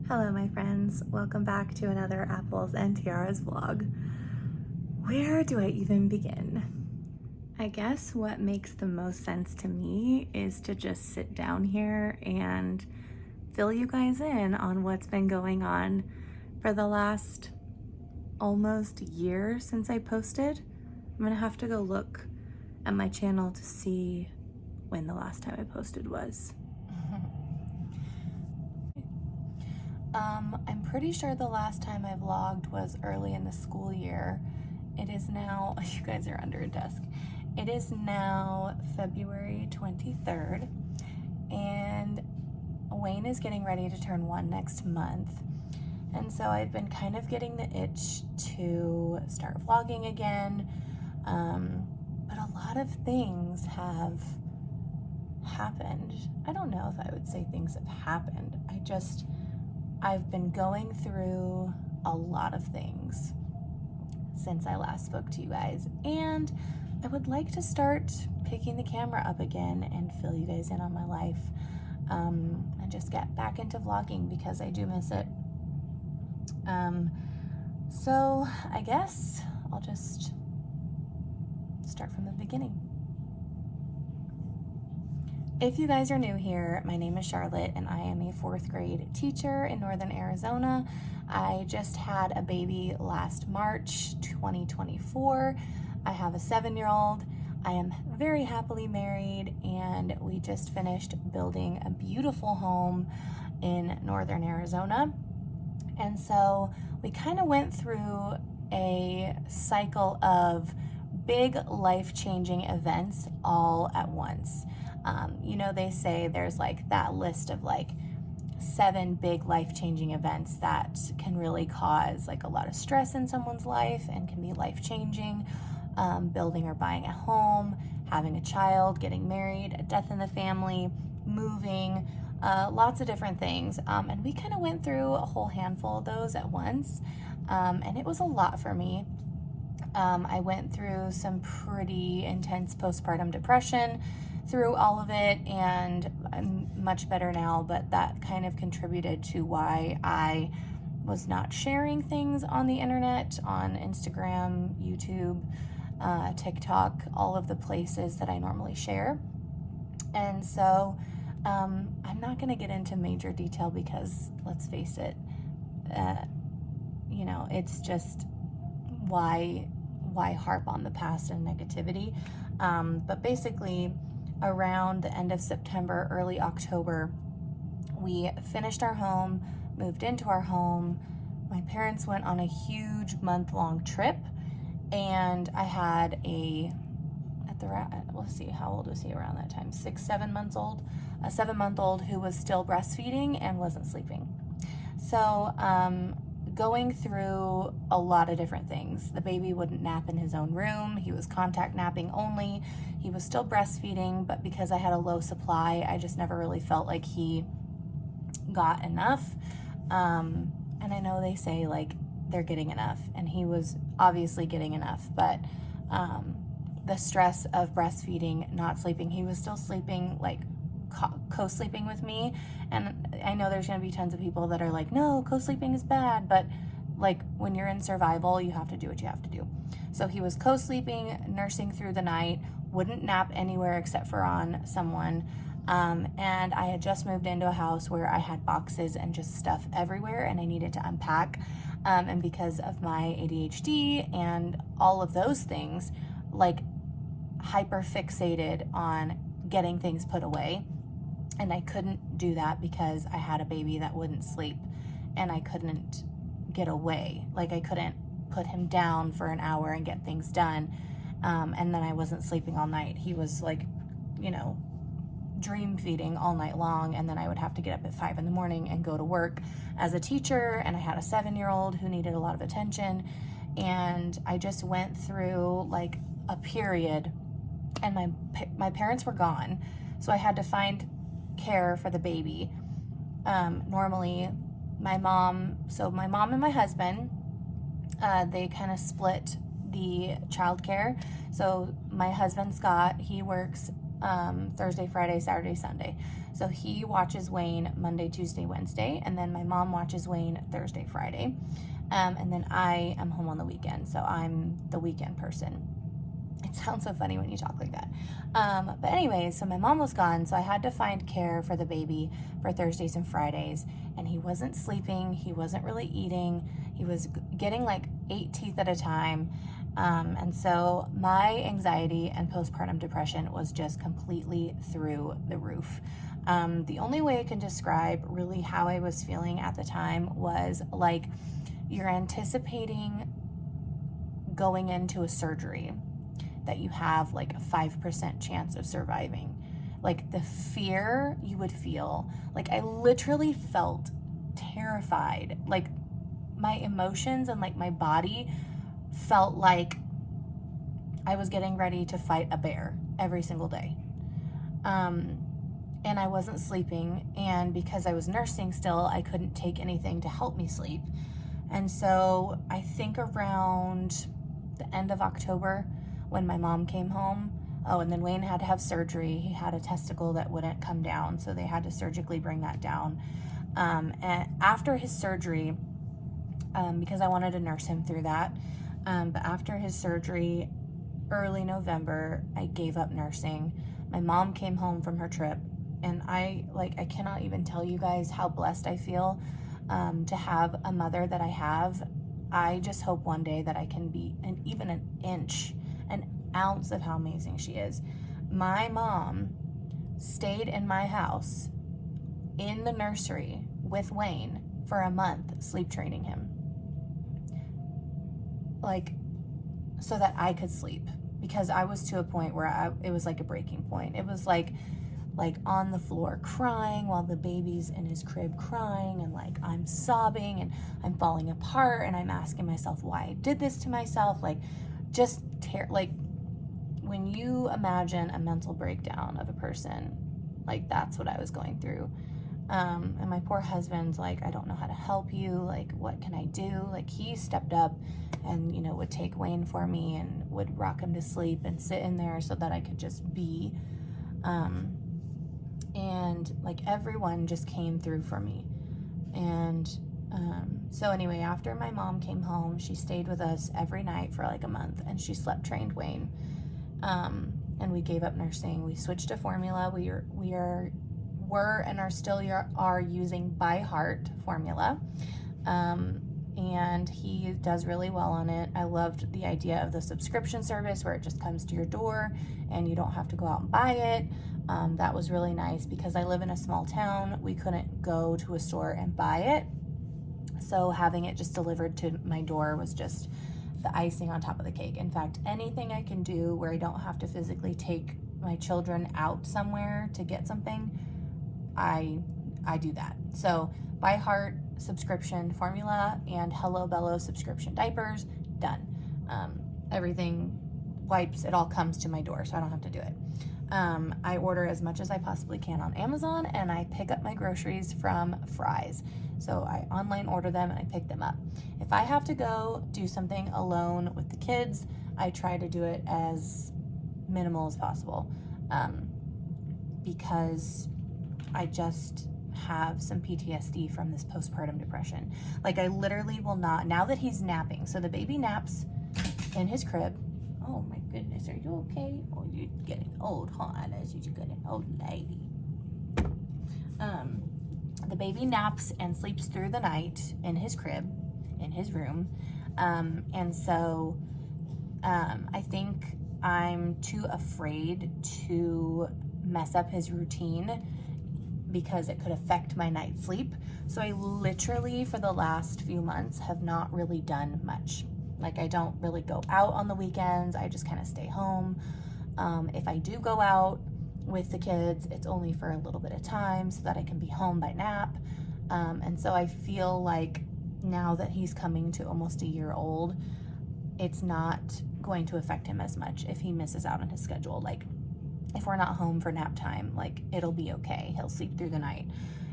Hello my friends, welcome back to another Apples and Tiaras vlog. Where do I even begin? I guess what makes the most sense to me is to just sit down here and fill you guys in on what's been going on for the last almost year since I posted. I'm gonna have to go look at my channel to see when the last time I posted was. I'm pretty sure the last time I vlogged was early in the school year. It is now, you guys are under a desk. It is now February 23rd, and Wayne is getting ready to turn 1 next month. And so I've been kind of getting the itch to start vlogging again. But a lot of things have happened. I don't know if I would say things have happened. I've been going through a lot of things since I last spoke to you guys, and I would like to start picking the camera up again and fill you guys in on my life, and just get back into vlogging because I do miss it. So I guess I'll just start from the beginning. If you guys are new here, my name is Charlotte and I am a 4th grade teacher in Northern Arizona. I just had a baby last March 2024. I have a 7-year-old. I am very happily married, and we just finished building a beautiful home in Northern Arizona. And so we kind of went through a cycle of big life-changing events all at once. You know, they say there's like that list of like 7 big life-changing events that can really cause like a lot of stress in someone's life and can be life-changing. Building or buying a home, having a child, getting married, a death in the family, moving, lots of different things. And we kind of went through a whole handful of those at once. And it was a lot for me. I went through some pretty intense postpartum depression through all of it, and I'm much better now, but that kind of contributed to why I was not sharing things on the internet, on Instagram, YouTube, TikTok, all of the places that I normally share. And so I'm not going to get into major detail because, let's face it, you know, it's just why harp on the past and negativity. But basically, around the end of September, early October, we finished our home, moved into our home. My parents went on a huge month-long trip, and I had let's see, how old was he around that time? 7 months old, a 7-month-old who was still breastfeeding and wasn't sleeping. So, going through a lot of different things. The baby wouldn't nap in his own room. He was contact napping only. He was still breastfeeding, but because I had a low supply, I just never really felt like he got enough. And I know they say like they're getting enough, and he was obviously getting enough, but the stress of breastfeeding, not sleeping, he was still sleeping, like co-sleeping with me. And I know there's going to be tons of people that are like, no, co-sleeping is bad, but like when you're in survival, you have to do what you have to do. So he was co-sleeping, nursing through the night, wouldn't nap anywhere except for on someone. And I had just moved into a house where I had boxes and just stuff everywhere, and I needed to unpack. And because of my ADHD and all of those things, like hyper fixated on getting things put away. And I couldn't do that because I had a baby that wouldn't sleep, and I couldn't get away. Like I couldn't put him down for an hour and get things done. And then I wasn't sleeping all night. He was like, you know, dream feeding all night long. And then I would have to get up at 5 in the morning and go to work as a teacher. And I had a 7-year-old who needed a lot of attention. And I just went through like a period, and my parents were gone. So I had to find care for the baby. Normally my mom and my husband, they kind of split the childcare. So my husband, Scott, he works Thursday, Friday, Saturday, Sunday. So he watches Wayne Monday, Tuesday, Wednesday, and then my mom watches Wayne Thursday, Friday. And then I am home on the weekend, so I'm the weekend person. It sounds so funny when you talk like that. But anyway, so my mom was gone, so I had to find care for the baby for Thursdays and Fridays, and he wasn't sleeping, he wasn't really eating, he was getting like 8 teeth at a time. And so my anxiety and postpartum depression was just completely through the roof. The only way I can describe really how I was feeling at the time was like you're anticipating going into a surgery that you have like a 5% chance of surviving. Like the fear you would feel, like I literally felt terrified. Like my emotions and like my body felt like I was getting ready to fight a bear every single day. And I wasn't sleeping, and because I was nursing still, I couldn't take anything to help me sleep. And so I think around the end of October when my mom came home, and then Wayne had to have surgery. He had a testicle that wouldn't come down, so they had to surgically bring that down. And after his surgery, because I wanted to nurse him through that, but after his surgery, early November, I gave up nursing. My mom came home from her trip, and I cannot even tell you guys how blessed I feel to have a mother that I have. I just hope one day that I can be even an ounce of how amazing she is. My mom stayed in my house in the nursery with Wayne for a month, sleep training him. Like, so that I could sleep, because I was to a point where it was like a breaking point. It was like on the floor crying while the baby's in his crib crying, and like I'm sobbing and I'm falling apart, and I'm asking myself why I did this to myself. Like just like when you imagine a mental breakdown of a person, like that's what I was going through. And my poor husband's like, I don't know how to help you. Like, what can I do? Like, he stepped up and, would take Wayne for me and would rock him to sleep and sit in there so that I could just be. And like everyone just came through for me. And so anyway, after my mom came home, she stayed with us every night for like a month, and she slept trained Wayne. And we gave up nursing. We switched to formula. We were and are still using by heart formula. And he does really well on it. I loved the idea of the subscription service where it just comes to your door and you don't have to go out and buy it. That was really nice because I live in a small town. We couldn't go to a store and buy it. So having it just delivered to my door was just the icing on top of the cake. In fact, anything I can do where I don't have to physically take my children out somewhere to get something, I do that. So by heart subscription formula and Hello Bello subscription diapers, done. Everything wipes, it all comes to my door, so I don't have to do it. I order as much as I possibly can on Amazon, and I pick up my groceries from Fry's. So I online order them and I pick them up. If I have to go do something alone with the kids, I try to do it as minimal as possible, because I just have some PTSD from this postpartum depression. Like I literally will not, now that he's napping, so the baby naps in his crib. Oh my goodness, are you okay? Oh, you're getting old, huh? As you're getting old lady. The baby naps and sleeps through the night in his crib, in his room. And so I think I'm too afraid to mess up his routine because it could affect my night's sleep. So I literally, for the last few months, have not really done much. Like I don't really go out on the weekends. I just kind of stay home. If I do go out with the kids, it's only for a little bit of time so that I can be home by nap. And so I feel like now that he's coming to almost a year old, it's not going to affect him as much if he misses out on his schedule. Like if we're not home for nap time, like it'll be okay. He'll sleep through the night.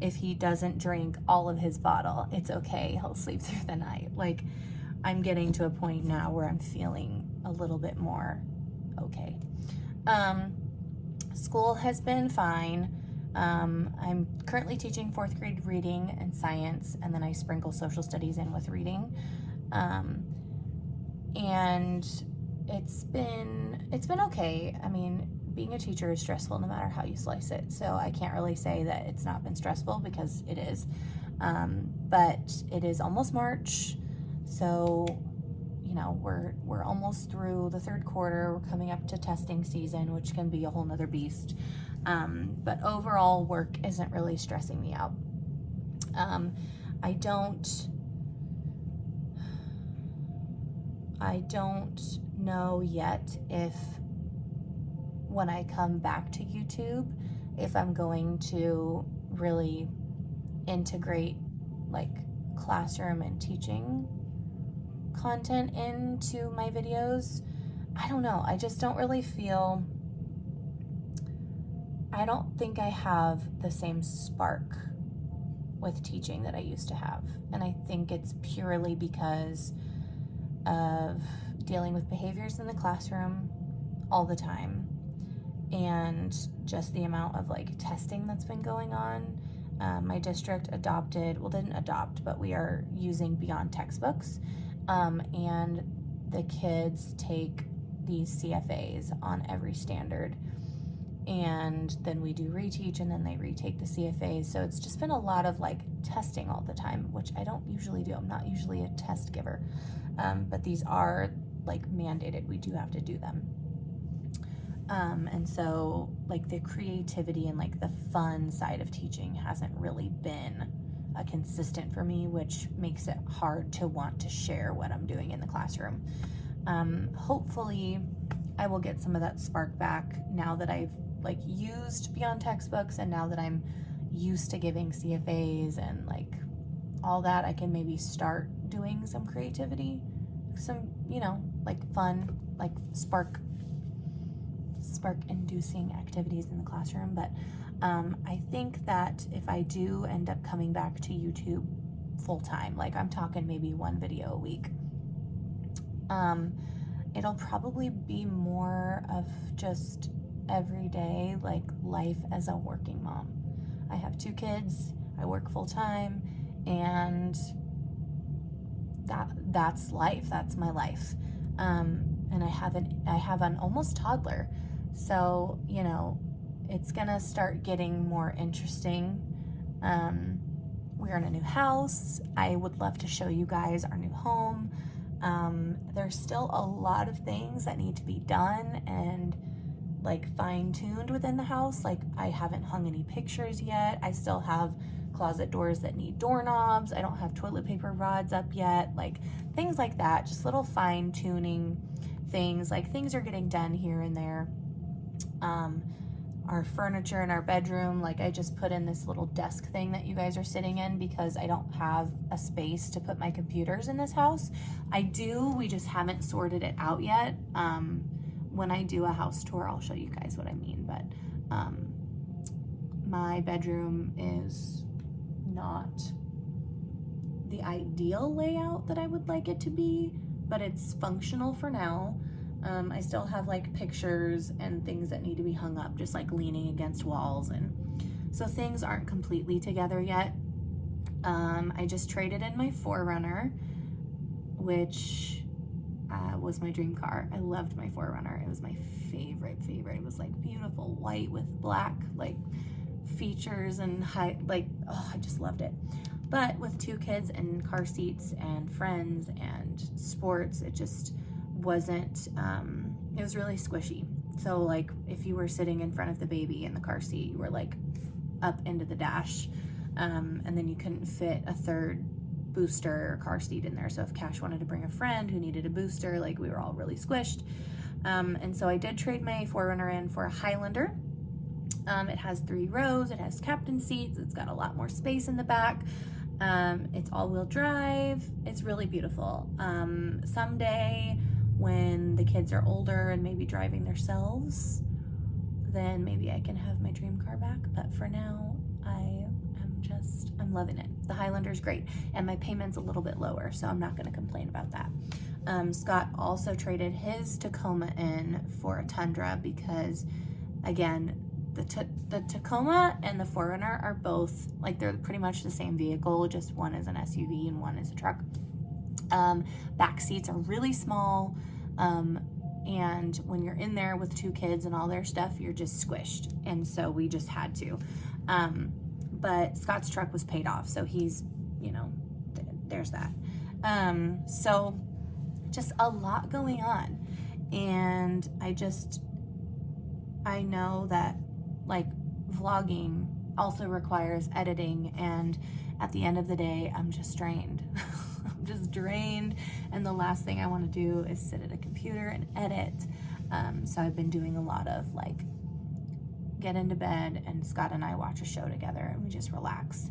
If he doesn't drink all of his bottle, it's okay. He'll sleep through the night. Like I'm getting to a point now where I'm feeling a little bit more okay. School has been fine. I'm currently teaching 4th grade reading and science, and then I sprinkle social studies in with reading. And it's been okay. I mean, being a teacher is stressful no matter how you slice it. So I can't really say that it's not been stressful, because it is. But it is almost March, so you know, we're almost through the 3rd quarter. We're coming up to testing season, which can be a whole nother beast. But overall, work isn't really stressing me out. I don't know yet if, when I come back to YouTube, if I'm going to really integrate like classroom and teaching content into my videos. I don't know. I just don't really feel, I don't think I have the same spark with teaching that I used to have. And I think it's purely because of dealing with behaviors in the classroom all the time, and just the amount of like testing that's been going on. My district didn't adopt, but we are using Beyond textbooks, and the kids take these CFAs on every standard, and then we do reteach, and then they retake the CFAs. So it's just been a lot of like testing all the time, which I don't usually do. I'm not usually a test giver, but these are like mandated. We do have to do them. And so like the creativity and like the fun side of teaching hasn't really been consistent for me, which makes it hard to want to share what I'm doing in the classroom. Hopefully I will get some of that spark back now that I've like used Beyond textbooks, and now that I'm used to giving CFAs and like all that, I can maybe start doing some creativity, some, you know, like fun, like spark inducing activities in the classroom. But I think that if I do end up coming back to YouTube full time, like I'm talking maybe one video a week, it'll probably be more of just everyday like life as a working mom. I have 2 kids, I work full time, and that's life. That's my life. And I have an almost toddler. So, you know, it's gonna start getting more interesting. We're in a new house. I would love to show you guys our new home. There's still a lot of things that need to be done and like fine-tuned within the house. Like I haven't hung any pictures yet. I still have closet doors that need doorknobs. I don't have toilet paper rods up yet. Like things like that, just little fine-tuning things. Like things are getting done here and there. Our furniture in our bedroom, like I just put in this little desk thing that you guys are sitting in because I don't have a space to put my computers in this house. I do, we just haven't sorted it out yet. When I do a house tour, I'll show you guys what I mean, but my bedroom is not the ideal layout that I would like it to be, but it's functional for now. I still have like pictures and things that need to be hung up, just like leaning against walls, and so things aren't completely together yet. I just traded in my 4Runner, which was my dream car. I loved my 4Runner. It was my favorite. It was like beautiful white with black like features and I just loved it. But with 2 kids and car seats and friends and sports, it just wasn't, it was really squishy. So like if you were sitting in front of the baby in the car seat, you were like up into the dash, and then you couldn't fit a 3rd booster or car seat in there. So if Cash wanted to bring a friend who needed a booster, like we were all really squished. And so I did trade my 4Runner in for a Highlander. It has 3 rows, it has captain seats, it's got a lot more space in the back. It's all-wheel drive. It's really beautiful. Someday when the kids are older and maybe driving themselves, then maybe I can have my dream car back. But for now, I'm loving it. The Highlander's great, and my payment's a little bit lower, so I'm not gonna complain about that. Scott also traded his Tacoma in for a Tundra because, again, the Tacoma and the 4Runner are both, like, they're pretty much the same vehicle, just one is an SUV and one is a truck. Back seats are really small, and when you're in there with 2 kids and all their stuff, you're just squished, and so we just had to. But Scott's truck was paid off, so he's, you know, there's that. So just a lot going on, and I know that, like, vlogging also requires editing, and at the end of the day, I'm just drained. I'm just drained, and the last thing I want to do is sit at a computer and edit. So I've been doing a lot of, like, get into bed and Scott and I watch a show together and we just relax,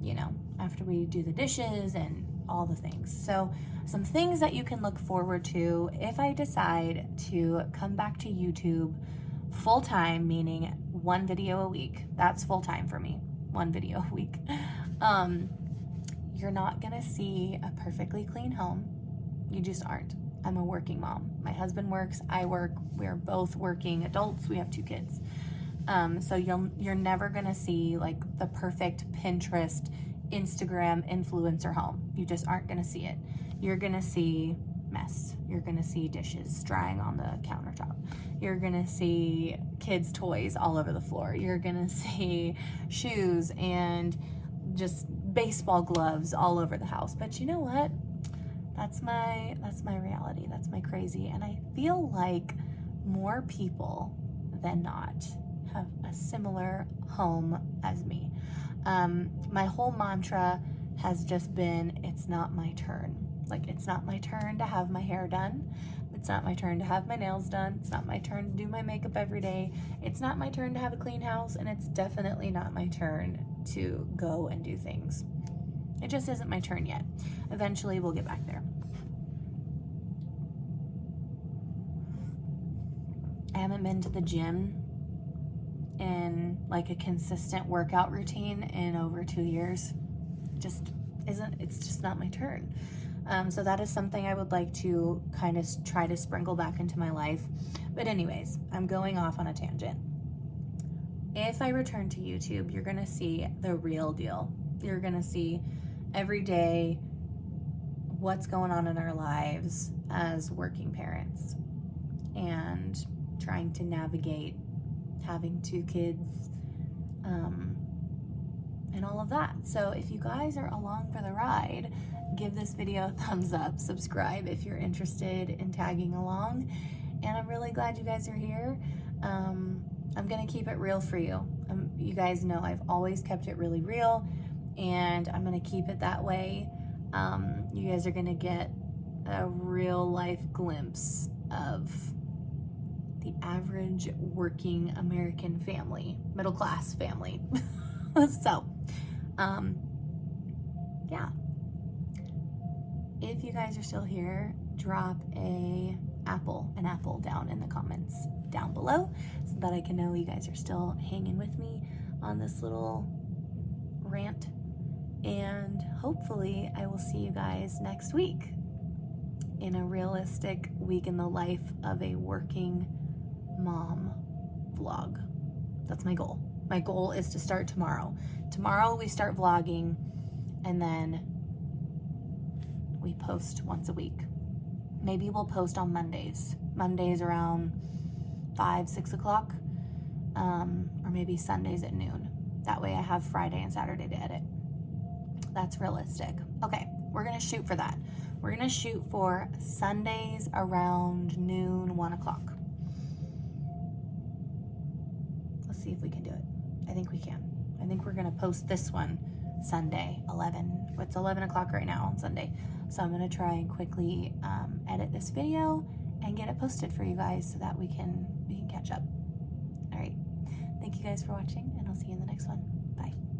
you know, after we do the dishes and all the things. So some things that you can look forward to if I decide to come back to YouTube full-time, meaning 1 video a week. That's full-time for me, 1 video a week. You're not gonna see a perfectly clean home. You just aren't. I'm a working mom. My husband works, I work, we're both working adults, we have 2 kids. So you're never gonna see, like, the perfect Pinterest, Instagram influencer home. You just aren't gonna see it. You're gonna see mess. You're gonna see dishes drying on the countertop. You're gonna see kids' toys all over the floor. You're gonna see shoes and just baseball gloves all over the house. But you know what? That's my reality. That's my crazy. And I feel like more people than not have a similar home as me. My whole mantra has just been, it's not my turn. Like, it's not my turn to have my hair done. It's not my turn to have my nails done. It's not my turn to do my makeup every day. It's not my turn to have a clean house. And it's definitely not my turn to go and do things. It just isn't my turn yet. Eventually we'll get back there. I haven't been to the gym in, like, a consistent workout routine in over 2 years. It's just not my turn. So that is something I would like to kind of try to sprinkle back into my life. But anyways, I'm going off on a tangent. If I return to YouTube, you're gonna see the real deal. You're gonna see every day what's going on in our lives as working parents and trying to navigate having 2 kids, and all of that. So if you guys are along for the ride, give this video a thumbs up, subscribe if you're interested in tagging along, and I'm really glad you guys are here. I'm gonna keep it real for you. You guys know I've always kept it really real, and I'm gonna keep it that way. You guys are gonna get a real life glimpse of the average working American family, middle class family. So, yeah. If you guys are still here, drop an apple down in the comments down below so that I can know you guys are still hanging with me on this little rant. And hopefully I will see you guys next week in a realistic week in the life of a working mom vlog. That's my goal. My goal is to start tomorrow. Tomorrow we start vlogging, and then we post once a week. Maybe we'll post on Mondays. Mondays around 5, 6 o'clock, or maybe Sundays at noon. That way I have Friday and Saturday to edit. That's realistic. Okay, we're gonna shoot for that. We're gonna shoot for Sundays around noon, 1 o'clock. Let's see if we can do it. I think we can. I think we're gonna post this one Sunday, 11. It's 11 o'clock right now on Sunday. So I'm gonna try and quickly edit this video and get it posted for you guys so that we can catch up. All right. Thank you guys for watching, and I'll see you in the next one. Bye.